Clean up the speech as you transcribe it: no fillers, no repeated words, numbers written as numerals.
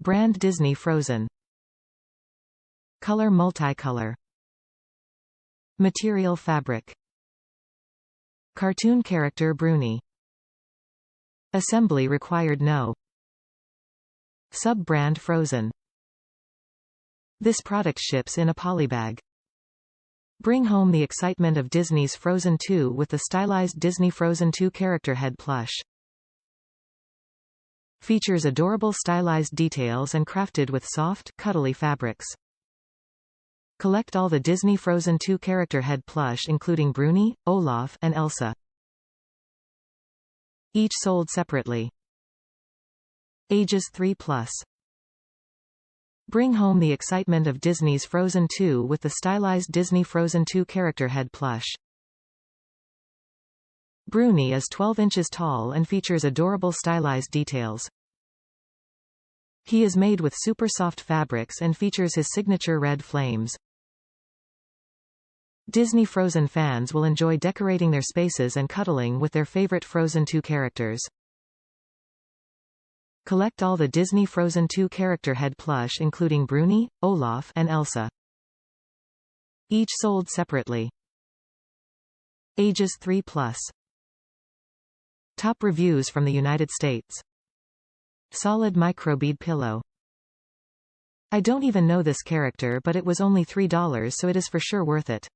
BrandDisney Frozen. ColorMulti-color. MaterialFabric. Cartoon CharacterBruni. Assembly RequiredNo. Sub-brand Frozen. This product ships in a polybag. Bring home the excitement of Disney's Frozen 2 with the stylized Disney Frozen 2 Character Head Plush. Features adorable stylized details and crafted with soft, cuddly fabrics. Collect all the Disney Frozen 2 Character Head Plush including Bruni, Olaf, and Elsa. Each sold separately. Ages 3+. Bring home the excitement of Disney's Frozen 2 with the stylized Disney Frozen 2 Character Head Plush. Bruni is 12 inches tall and features adorable stylized details. He is made with super soft fabrics and features his signature red flames. Disney Frozen fans will enjoy decorating their spaces and cuddling with their favorite Frozen 2 characters. Collect all the Disney Frozen 2 Character Head Plush including Bruni, Olaf, and Elsa. Each sold separately. Ages 3+. Top reviews from the United States. Solid microbead pillow. I don't even know this character, but it was only $3, so it is for sure worth it.